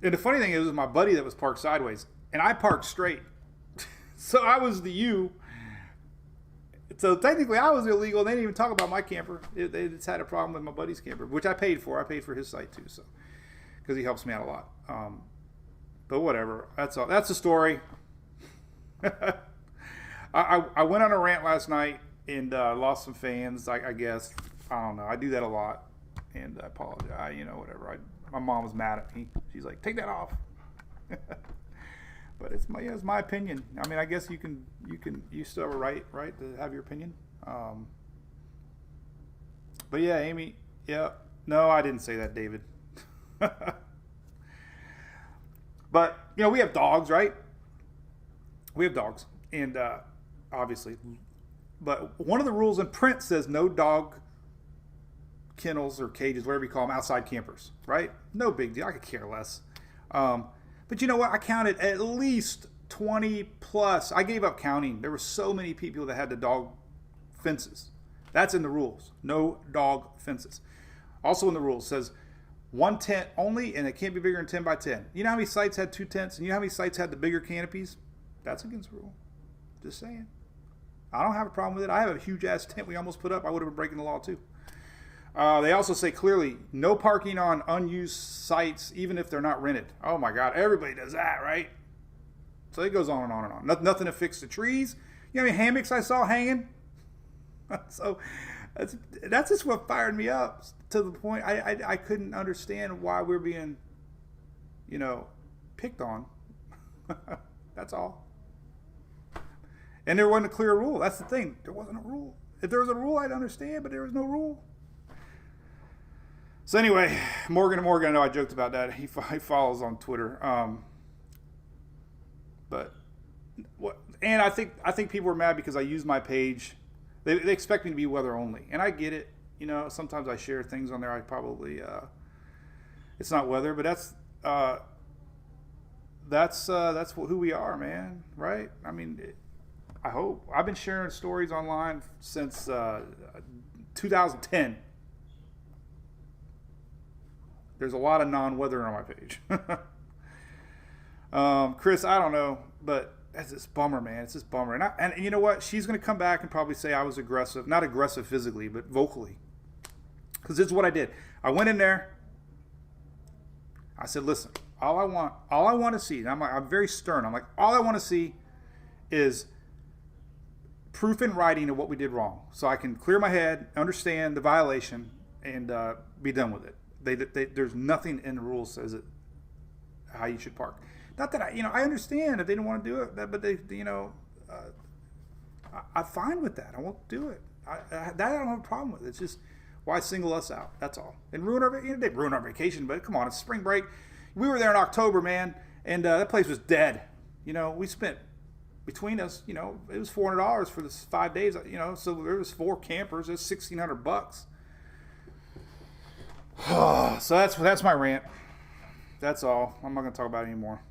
And the funny thing is, my buddy that was parked sideways, and I parked straight. So I was the U. So technically, I was illegal. They didn't even talk about my camper. They just had a problem with my buddy's camper, which I paid for. I paid for his site too, so because he helps me out a lot. But whatever. That's all. That's the story. I went on a rant last night and lost some fans. I guess I don't know. I do that a lot, and I apologize. Whatever. My mom was mad at me. She's like, "Take that off." But it's my opinion. I mean, I guess you still have a right to have your opinion. But yeah, Amy. Yeah. No, I didn't say that, David. But we have dogs, right? We have dogs, and obviously, but one of the rules in print says no dog kennels or cages, whatever you call them, outside campers, right? No big deal. I could care less. But you know what? I counted at least 20 plus. I gave up counting. There were so many people that had the dog fences. That's in the rules. No dog fences. Also in the rules says 1 tent only, and it can't be bigger than 10 by 10. You know how many sites had 2 tents, and you know how many sites had the bigger canopies? That's against the rule. Just saying. I don't have a problem with it. I have a huge ass tent we almost put up. I would have been breaking the law too. They also say clearly, no parking on unused sites, even if they're not rented. Oh my God, everybody does that, right? So it goes on and on and on. Nothing to fix the trees. You know how many hammocks I saw hanging? So that's just what fired me up to the point I couldn't understand why we're being, picked on. That's all. And there wasn't a clear rule. That's the thing. There wasn't a rule. If there was a rule, I'd understand, but there was no rule. So anyway, Morgan, I know I joked about that. He follows on Twitter. And I think people are mad because I use my page. They expect me to be weather only, and I get it. Sometimes I share things on there. I probably it's not weather, but that's who we are, man. Right? I mean, I hope I've been sharing stories online since 2010. There's a lot of non-weather on my page. Chris, I don't know, but it's this bummer, man. It's this bummer. And you know what? She's going to come back and probably say I was aggressive. Not aggressive physically, but vocally. Because this is what I did. I went in there. I said, listen, all I want to see, and I'm very stern. I'm like, all I want to see is proof in writing of what we did wrong. So I can clear my head, understand the violation, and be done with it. There's nothing in the rules says it how you should park. Not that I understand if they don't want to do it, but I'm fine with that. I won't do it. I don't have a problem with it. It's just why single us out? That's all. And they ruin our vacation. But come on, it's spring break. We were there in October, man, and that place was dead. We spent between us. It was $400 for this 5 days. So there was 4 campers. It was $1,600. So that's my rant. That's all. I'm not going to talk about it anymore.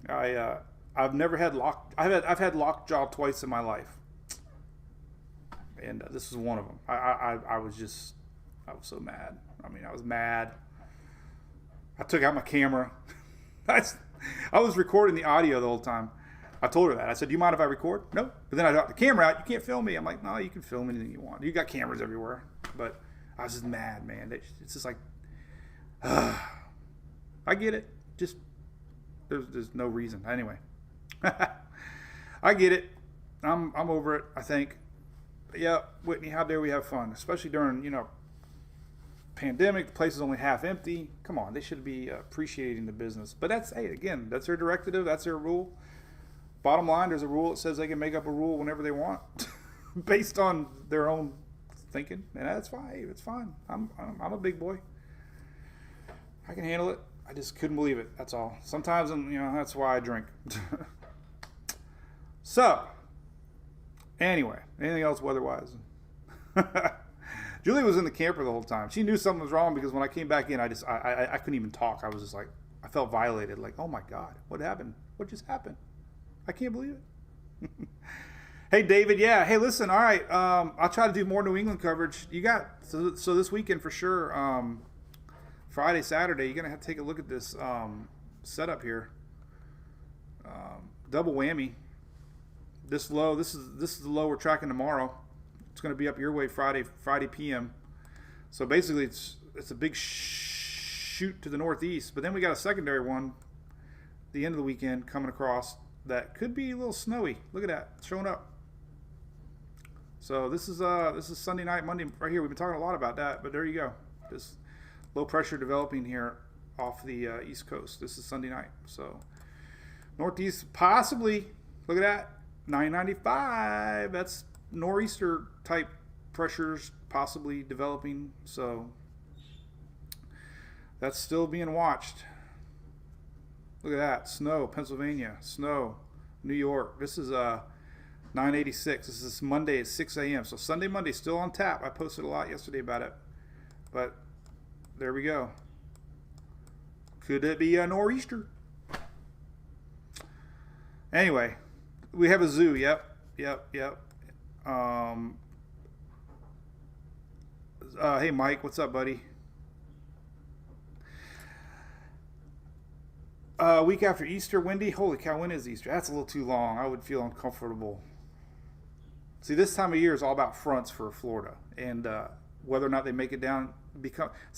I've never had I've had lockjaw twice in my life, and this is one of them. I was so mad. I was mad. I took out my camera. I was recording the audio the whole time. I told her that. I said, do you mind if I record? No. But then I got the camera out. You can't film me. I'm like, no, you can film anything you want. You got cameras everywhere. But I was just mad, man. It's just like, I get it. Just, there's no reason. Anyway. I get it. I'm over it, I think. But yeah, Whitney, how dare we have fun? Especially during, pandemic. The place is only half empty. Come on. They should be appreciating the business. But that's their directive. That's their rule. Bottom line, there's a rule that says they can make up a rule whenever they want based on their own thinking, and that's fine. It's fine. I'm a big boy. I can handle it. I just couldn't believe it. That's all. Sometimes, that's why I drink. So, anyway, anything else weather-wise? Julie was in the camper the whole time. She knew something was wrong because when I came back in, I couldn't even talk. I was just like, I felt violated. Like, oh my God, what happened? What just happened? I can't believe it. Hey, David. Yeah. Hey, listen. All right. I'll try to do more New England coverage. You got, so this weekend for sure, Friday, Saturday, you're going to have to take a look at this setup here. Double whammy. This low, this is the low we're tracking tomorrow. It's going to be up your way Friday PM. So basically it's a big shoot to the northeast, but then we got a secondary one the end of the weekend coming across that could be a little snowy. Look at that. It's showing up. So this is Sunday night, Monday right here. We've been talking a lot about that, but there you go. This low pressure developing here off the East Coast. This is Sunday night. So northeast possibly, look at that, 995. That's nor'easter type pressures possibly developing. So that's still being watched. Look at that. Snow, Pennsylvania. Snow, New York. This is 986. This is Monday at 6 a.m. So Sunday, Monday, still on tap. I posted a lot yesterday about it. But there we go. Could it be a nor'easter? Anyway, we have a zoo. Yep. Hey, Mike. What's up, buddy? Week after Easter, windy. Holy cow, when is Easter? That's a little too long. I would feel uncomfortable. See, this time of year is all about fronts for Florida, and whether or not they make it down.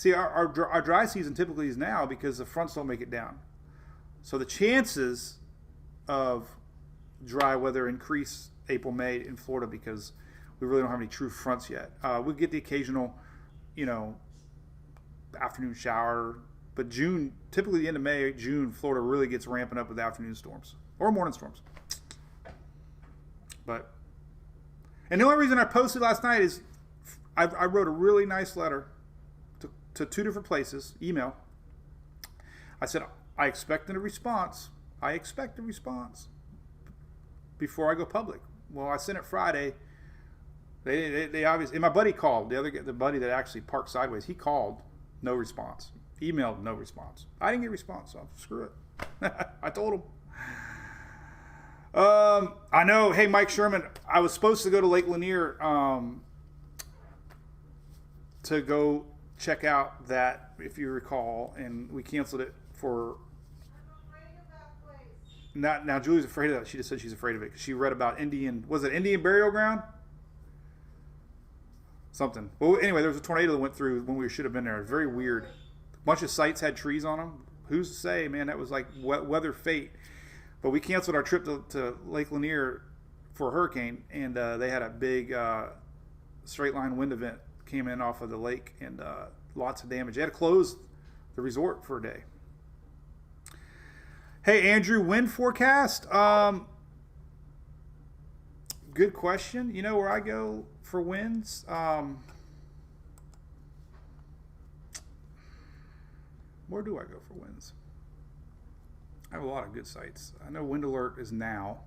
Our dry season typically is now because the fronts don't make it down. So the chances of dry weather increase April, May in Florida because we really don't have any true fronts yet. We get the occasional, afternoon shower, but June, typically the end of May, June, Florida really gets ramping up with afternoon storms or morning storms. And the only reason I posted last night is I wrote a really nice letter to two different places, email. I said, I expect a response. Before I go public. Well, I sent it Friday. They obviously, and my buddy called. The buddy that actually parked sideways, he called, no response. Emailed, no response. I didn't get a response, so screw it. I told him. I know. Hey, Mike Sherman, I was supposed to go to Lake Lanier to go check out that, if you recall, and we canceled it for. Now Julie's afraid of that. She just said she's afraid of it because she read about Indian burial ground? Something. Well, anyway, there was a tornado that went through when we should have been there. Very weird. A bunch of sites had trees on them. Who's to say, man? That was like weather fate. But we canceled our trip to Lake Lanier for a hurricane, and they had a big straight line wind event came in off of the lake, and lots of damage. They had to close the resort for a day. Hey, Andrew, wind forecast? Good question. You know where I go for winds? Where do I go for winds? I have a lot of good sites. I know Wind Alert is now.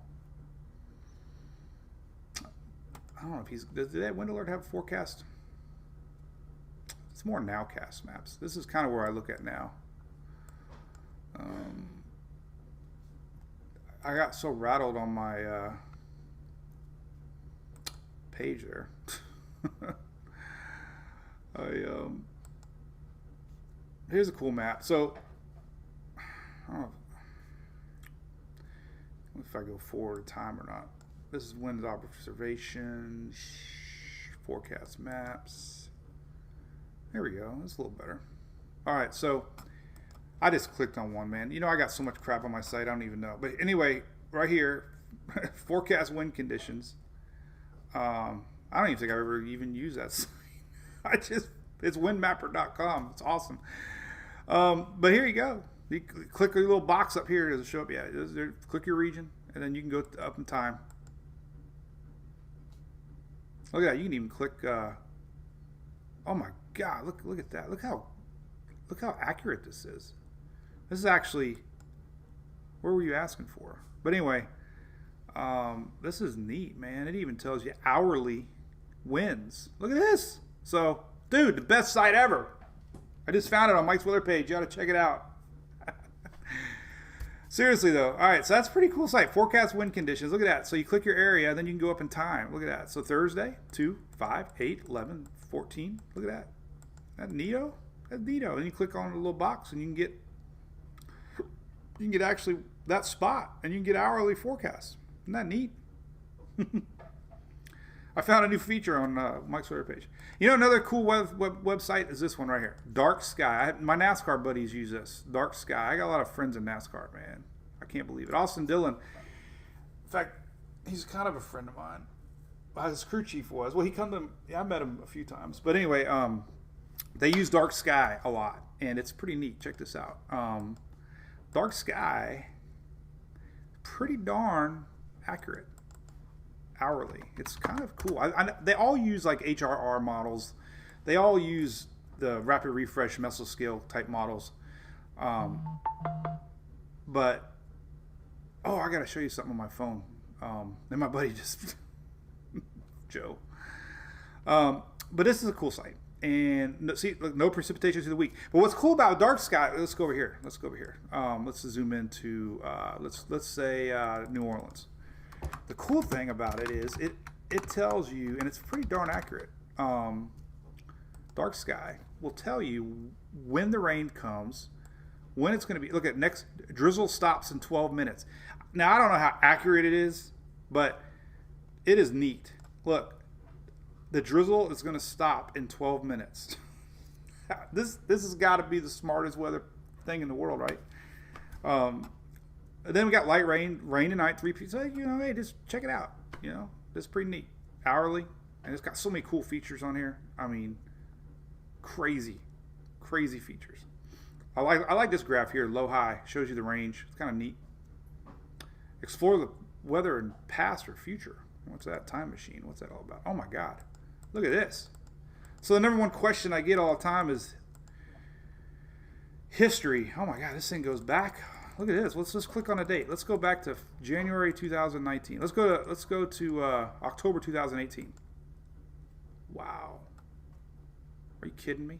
I don't know if does that Wind Alert have a forecast? It's more Nowcast maps. This is kind of where I look at now. I got so rattled on my page there. Here's a cool map. So I don't know if I go forward in time or not. This is wind observation, forecast maps. There we go. That's a little better. All right, so I just clicked on one, man. I got so much crap on my site, I don't even know. But anyway, right here, forecast wind conditions. I don't even think I've ever even used that site. It's windmapper.com. It's awesome. But here you go. You click a little box up here. Does it show up? Yeah. Click your region, and then you can go up in time. Look at that. You can even click. Oh my God! Look at that. Look how accurate this is. This is actually. Where were you asking for? But anyway, this is neat, man. It even tells you hourly winds. Look at this. So, dude, the best site ever. I just found it on Mike's weather page. You ought to check it out. Seriously, though. All right, so that's a pretty cool site. Forecast wind conditions. Look at that. So you click your area, then you can go up in time. Look at that. So Thursday, 2, 5, 8, 11, 14. Look at that. That neato? That's neato. And you click on a little box, and you can get actually that spot, and you can get hourly forecasts. Isn't that neat? I found a new feature on Mike's weather page. Another cool website is this one right here. Dark Sky. My NASCAR buddies use this. Dark Sky. I got a lot of friends in NASCAR, man. I can't believe it. Austin Dillon. In fact, he's kind of a friend of mine. His crew chief was. Well, I met him a few times. But anyway, they use Dark Sky a lot, and it's pretty neat. Check this out. Dark Sky, pretty darn accurate. Hourly. It's kind of cool. They all use like HRR models. They all use the rapid refresh mesoscale type models. But I gotta show you something on my phone. And my buddy just Joe. But this is a cool site. And see, look, no precipitation through the week. But what's cool about Dark Sky? Let's go over here. Let's zoom into let's say New Orleans. The cool thing about it is it tells you, and it's pretty darn accurate. Dark Sky will tell you when the rain comes, when it's going to be. Look at next drizzle stops in 12 minutes. Now I don't know how accurate it is, but it is neat. Look, the drizzle is going to stop in 12 minutes. This has got to be the smartest weather thing in the world, right? Then we got light rain tonight, 3 p.m. So, hey, just check it out. It's pretty neat. Hourly, and it's got so many cool features on here. I mean, crazy features. I like this graph here, low high, shows you the range. It's kind of neat. Explore the weather in past or future. What's that? Time machine. What's that all about? Oh my God, look at this. So the number one question I get all the time is history. Oh my God, this thing goes back. Look at this. Let's just click on a date. Let's go back to January 2019. Let's go to October 2018. Wow. Are you kidding me?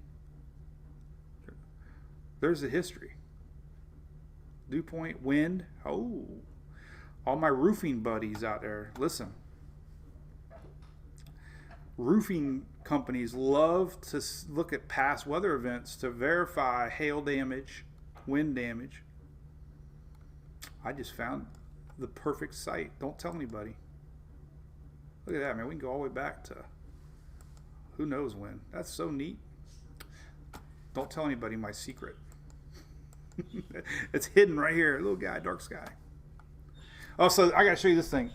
There's the history. Dew point, wind. Oh, all my roofing buddies out there, listen. Roofing companies love to look at past weather events to verify hail damage, wind damage. I just found the perfect site. Don't tell anybody. Look at that, man. We can go all the way back to who knows when. That's so neat. Don't tell anybody my secret. It's hidden right here. Little guy, dark sky. Oh, so I got to show you this thing.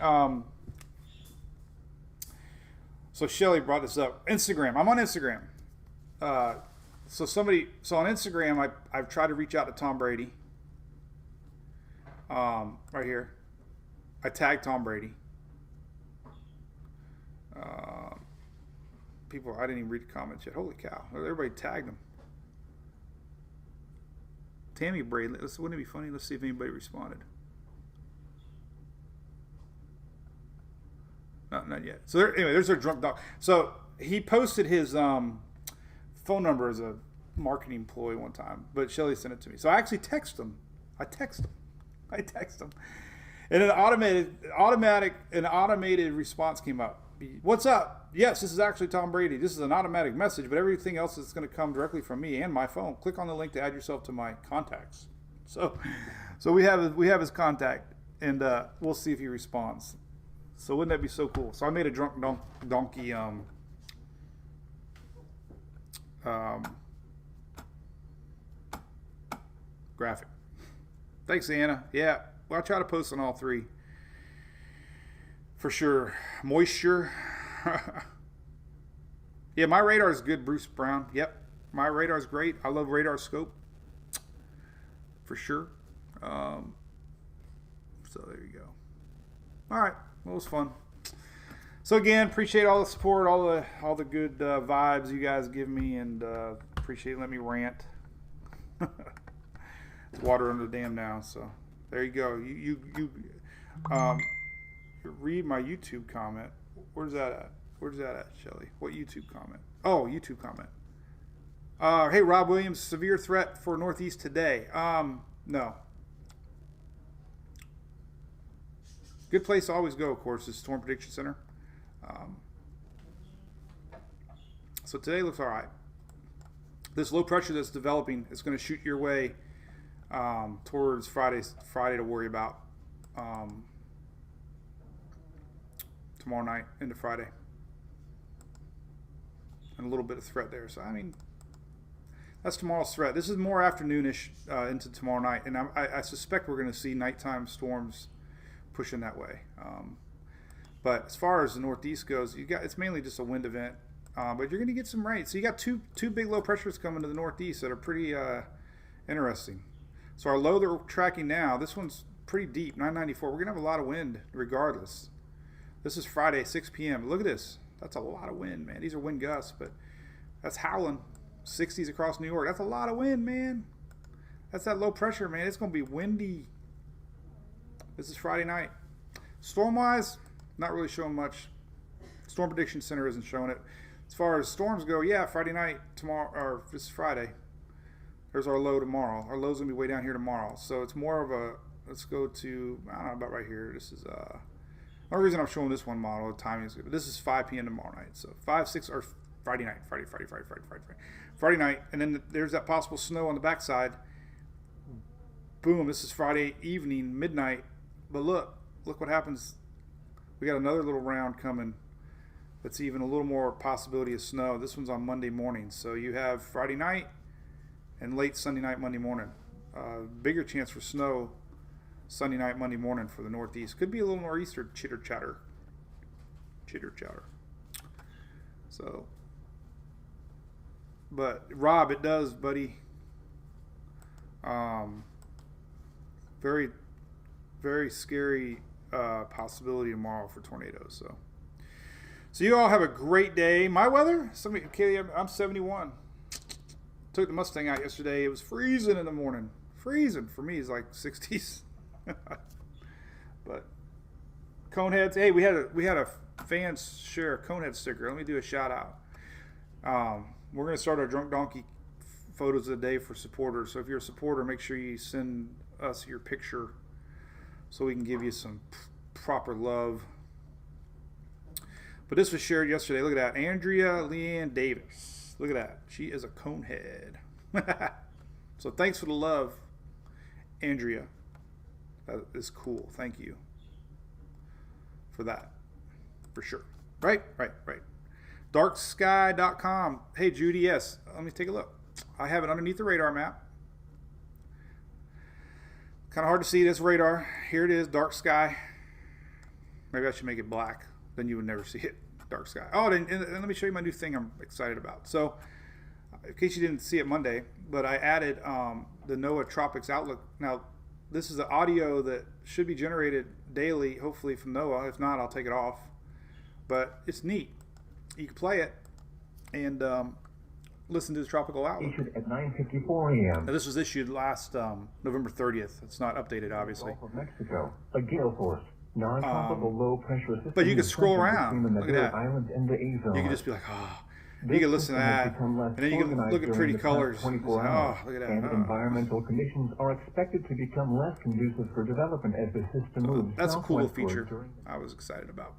So Shelly brought this up. Instagram. I'm on Instagram. So on Instagram, I've tried to reach out to Tom Brady. Right here. I tagged Tom Brady. People, I didn't even read the comments yet. Holy cow. Everybody tagged him. Tammy Brady. Wouldn't it be funny? Let's see if anybody responded. Not yet. So anyway, there's their drunk dog. So he posted his phone number as a marketing ploy one time, but Shelly sent it to me. So I actually text him. I text him. And an automated response came up. What's up? Yes, this is actually Tom Brady. This is an automatic message, but everything else is going to come directly from me and my phone. Click on the link to add yourself to my contacts. So we have his contact, and we'll see if he responds. So wouldn't that be so cool? So I made a drunk donkey graphic. Thanks, Anna. Yeah, well, I try to post on all three. For sure. Moisture. Yeah, my radar is good, Bruce Brown. Yep, my radar is great. I love radar scope. For sure. So there you go. All right. Well, it was fun. So again, appreciate all the support, all the good vibes you guys give me, and appreciate letting me rant. It's water under the dam now, so there you go. You read my YouTube comment. Where's that at? Shelly? What YouTube comment? Oh, YouTube comment. Hey, Rob Williams, severe threat for Northeast today. No. Good place to always go, of course, is Storm Prediction Center. So today looks all right. This low pressure that's developing is going to shoot your way towards Friday to worry about tomorrow night into Friday. And a little bit of threat there. So, I mean, that's tomorrow's threat. This is more afternoonish into tomorrow night. And I suspect we're going to see nighttime storms pushing that way. But as far as the Northeast goes, it's mainly just a wind event. But you're going to get some rain. So you got two big low pressures coming to the Northeast that are pretty interesting. So our low that we're tracking now, this one's pretty deep, 994. We're going to have a lot of wind regardless. This is Friday, 6 p.m. Look at this. That's a lot of wind, man. These are wind gusts, but that's howling. 60s across New York. That's a lot of wind, man. That's that low pressure, man. It's going to be windy. This is Friday night. Storm-wise, not really showing much. Storm Prediction Center isn't showing it. As far as storms go, yeah, Friday night, tomorrow, or this is Friday. There's our low tomorrow. Our low's going to be way down here tomorrow. So it's more of a, let's go to, I don't know, about right here. This is, the only reason I'm showing this one model, the timing is good. But this is 5 p.m. tomorrow night. So 5, 6, or Friday night. Friday night. And then there's that possible snow on the backside. boom, this is Friday evening, midnight. But look what happens. We got another little round coming that's even a little more possibility of snow. This one's on Monday morning. So you have Friday night and late Sunday night, Monday morning. Bigger chance for snow Sunday night, Monday morning for the Northeast. Could be a little nor'easter chitter chatter. So, but Rob, it does, buddy. Very, very scary possibility tomorrow for tornadoes. So you all have a great day. My weather, I'm 71. Took the Mustang out yesterday. It was freezing in the morning. Freezing for me is like 60s. But Coneheads, hey, we had a fans share a Conehead sticker. Let me do a shout out. We're gonna start our Drunk Donkey photos of the day for supporters. So if you're a supporter, make sure you send us your picture so we can give you some proper love. But this was shared yesterday. Look at that. Andrea Leanne Davis. Look at that. She is a Conehead. So thanks for the love, Andrea. That is cool. Thank you for that. For sure. Right. Darksky.com. Hey, Judy, yes. Let me take a look. I have it underneath the radar map. Kind of hard to see this radar. Here it is, dark sky. Maybe I should make it black. Then you would never see it. Dark sky. Oh, and let me show you my new thing I'm excited about. So, in case you didn't see it Monday, but I added the Noaa Tropics Outlook. Now, this is the audio that should be generated daily, hopefully from Noaa. If not, I'll take it off. But it's neat. You can play it and listen to the Tropical Outlook. Issued at 9:54 a.m. Now, this was issued last November 30th. It's not updated, obviously. Gulf of Mexico, a gale force, non-tropical low pressure system. But you can scroll around. Between the Look at that. Islands and the A-zone. You can just be like, oh. You can listen to that, and then you can look at pretty colors. 24 hours, oh, look at that. and Oh. environmental conditions are expected to become less conducive for development as the system moves. That's a cool southwestward feature during- I was excited about.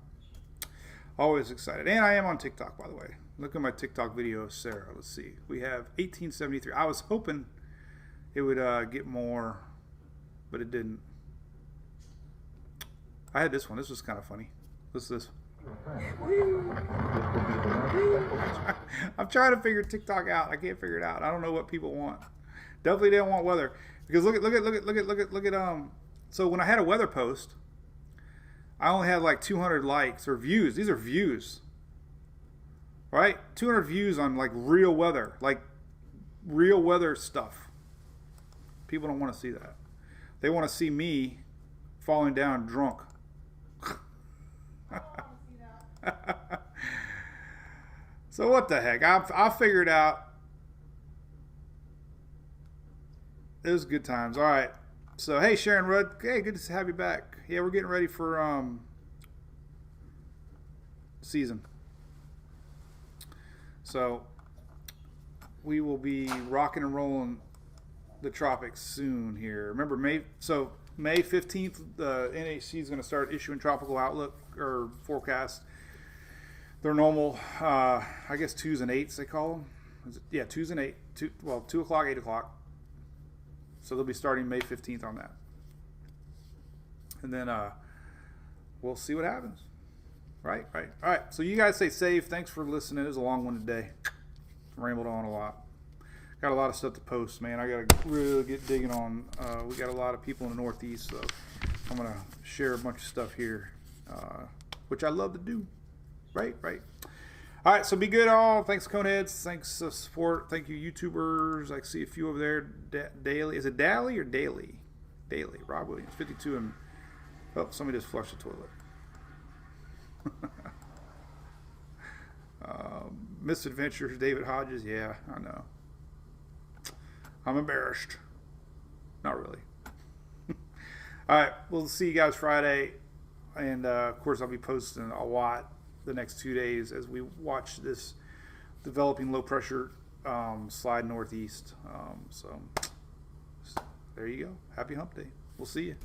Always excited. And I am on TikTok, by the way. Look at my TikTok video, Sarah. Let's see. We have 1873. I was hoping it would get more, but it didn't. I had this one. This was kind of funny. What's this? I'm trying to figure TikTok out. I can't figure it out. I don't know what people want. Definitely don't want weather, because look at. So when I had a weather post, I only had like 200 likes or views. These are views, right? 200 views on like real weather stuff. People don't want to see that. They want to see me falling down drunk. So what the heck? I'll figure it out. It was good times. All right. So hey, Sharon Rudd. Hey, good to have you back. Yeah, we're getting ready for season. So we will be rocking and rolling the tropics soon here. Remember May 15th, the NHC is going to start issuing tropical outlook or forecast. Their normal, I guess 2s and 8s they call them. Yeah, 2s and 8. 2 o'clock, 8 o'clock. So they'll be starting May 15th on that. And then we'll see what happens. Right. All right. So you guys stay safe. Thanks for listening. It was a long one today. Rambled on a lot. Got a lot of stuff to post, man. I got to really get digging on. We got a lot of people in the Northeast, so I'm going to share a bunch of stuff here, which I love to do. Right. All right, so be good, all. Thanks, Coneheads. Thanks for support. Thank you, YouTubers. I see a few over there. Daily. Is it Daly or Daily? Daily. Rob Williams, 52. And somebody just flushed the toilet. Misadventures, David Hodges. Yeah, I know. I'm embarrassed. Not really. All right, we'll see you guys Friday. And, of course, I'll be posting a lot the next 2 days as we watch this developing low pressure slide northeast. So there you go. Happy hump day. We'll see you.